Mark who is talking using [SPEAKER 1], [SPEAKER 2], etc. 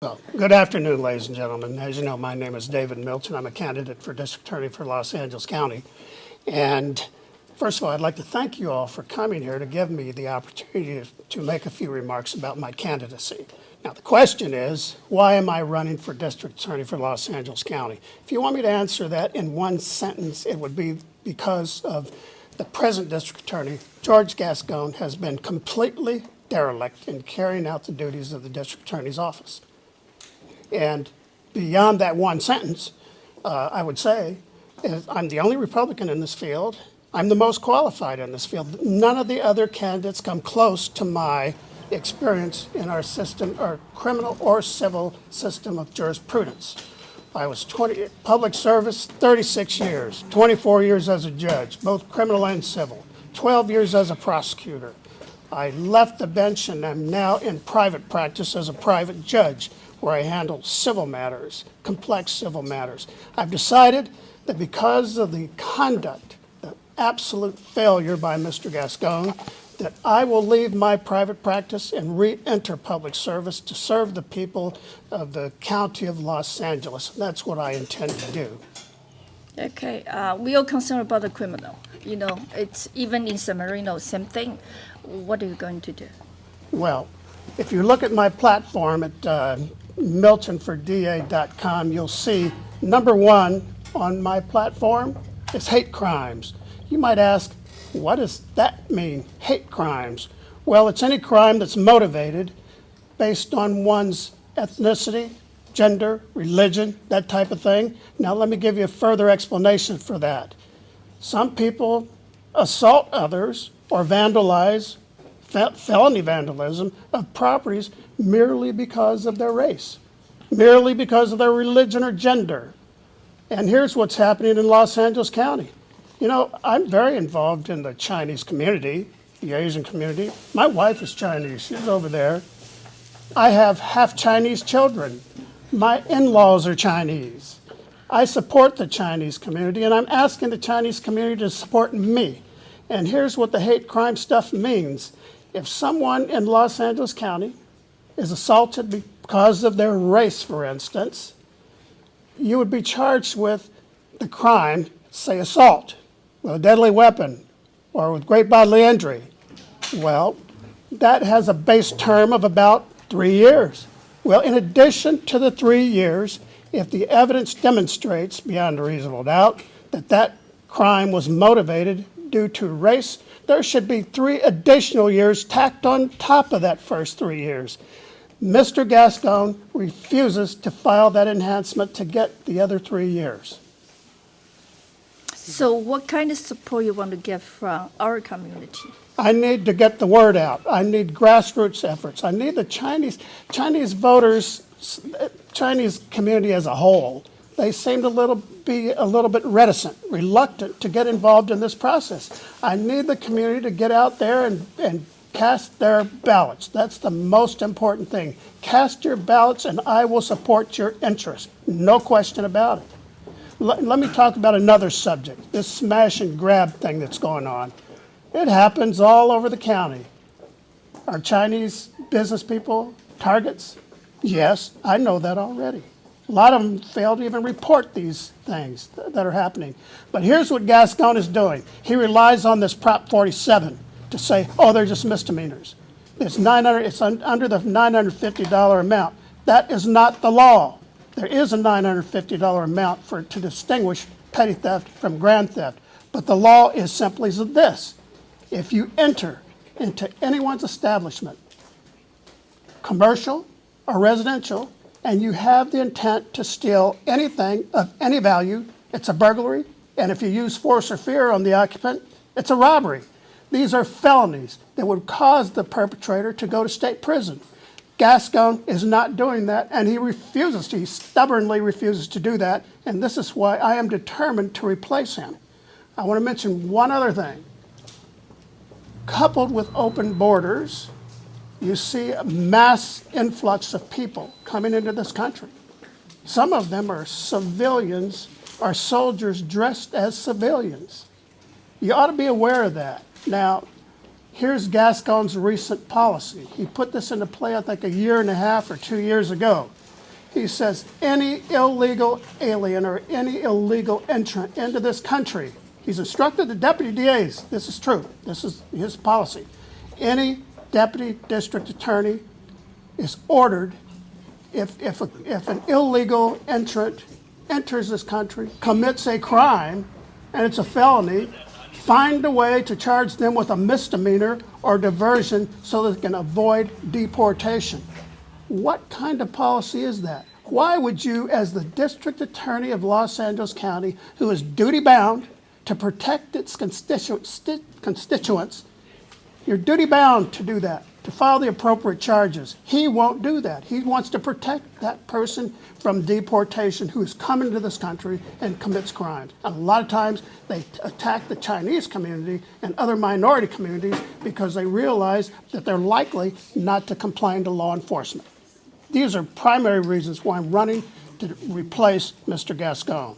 [SPEAKER 1] Well, good afternoon, ladies and gentlemen. As you know, my name is David Milton. I'm a candidate for District Attorney for Los Angeles County. And first of all, I'd like to thank you all for coming here to give me the opportunity to make a few remarks about my candidacy. Now, the question is, why am I running for District Attorney for Los Angeles County? If you want me to answer that in one sentence, it would be because of the present District Attorney, George Gascon, has been completely derelict in carrying out the duties of the District Attorney's office. And beyond that one sentence, I would say, I'm the only Republican in this field. I'm the most qualified in this field. None of the other candidates come close to my experience in our system, our criminal or civil system of jurisprudence. I was public service, 36 years, 24 years as a judge, both criminal and civil, 12 years as a prosecutor. I left the bench and am now in private practice as a private judge, where I handle civil matters, complex civil matters. I've decided that because of the conduct, the absolute failure by Mr. Gascon, that I will leave my private practice and re-enter public service to serve the people of the county of Los Angeles. That's what I intend to do.
[SPEAKER 2] Okay, we are concerned about the criminal. You know, it's even in San Marino, same thing. What are you going to do?
[SPEAKER 1] Well, if you look at my platform at miltonforda.com, you'll see number one on my platform is hate crimes. You might ask, what does that mean, hate crimes? Well, it's any crime that's motivated based on one's ethnicity, gender, religion, that type of thing. Now, let me give you a further explanation for that. Some people assault others or vandalize, felony vandalism of properties merely because of their race, merely because of their religion or gender. And here's what's happening in Los Angeles County. You know, I'm very involved in the Chinese community, the Asian community. My wife is Chinese, she's over there. I have half Chinese children. My in-laws are Chinese. I support the Chinese community, and I'm asking the Chinese community to support me. And here's what the hate crime stuff means. If someone in Los Angeles County is assaulted because of their race, for instance, you would be charged with the crime, say assault, with a deadly weapon or with great bodily injury. Well, that has a base term of about 3 years. Well, in addition to the 3 years, if the evidence demonstrates beyond a reasonable doubt that that crime was motivated due to race, there should be 3 additional years tacked on top of that first 3 years. Mr. Gascon refuses to file that enhancement to get the other 3 years.
[SPEAKER 2] So what kind of support you want to get from our community?
[SPEAKER 1] I need to get the word out. I need grassroots efforts. I need the Chinese voters, Chinese community as a whole. They seem to be a little bit reticent, reluctant to get involved in this process. I need the community to get out there and cast their ballots. That's the most important thing. Cast your ballots and I will support your interest. No question about it. Let me talk about another subject, this smash and grab thing that's going on. It happens all over the county. Are Chinese business people targets? Yes, I know that already. A lot of them fail to even report these things that are happening. But here's what Gascon is doing. He relies on this Prop 47 to say, oh, they're just misdemeanors. It's under the $950 amount. That is not the law. There is a $950 amount to distinguish petty theft from grand theft. But the law is simply this. If you enter into anyone's establishment, commercial or residential, and you have the intent to steal anything of any value, it's a burglary. And if you use force or fear on the occupant, it's a robbery. These are felonies that would cause the perpetrator to go to state prison. Gascon is not doing that, and he stubbornly refuses to do that, and this is why I am determined to replace him. I want to mention one other thing. Coupled with open borders, you see a mass influx of people coming into this country. Some of them are civilians, are soldiers dressed as civilians. You ought to be aware of that. Now, Here's Gascon's recent policy. He put this into play, I think, a year and a half or 2 years ago. He says any illegal alien or any illegal entrant into this country, he's instructed the deputy DAs, this is true, this is his policy. Any deputy district attorney is ordered, if an illegal entrant enters this country, commits a crime, and it's a felony, find a way to charge them with a misdemeanor or diversion so that they can avoid deportation. What kind of policy is that? Why would you, as the district attorney of Los Angeles County, who is duty-bound to protect its constituents, you're duty-bound to do that, to file the appropriate charges. He won't do that. He wants to protect that person from deportation who has come into this country and commits crimes. And a lot of times they attack the Chinese community and other minority communities because they realize that they're likely not to complain to law enforcement. These are primary reasons why I'm running to replace Mr. Gascon.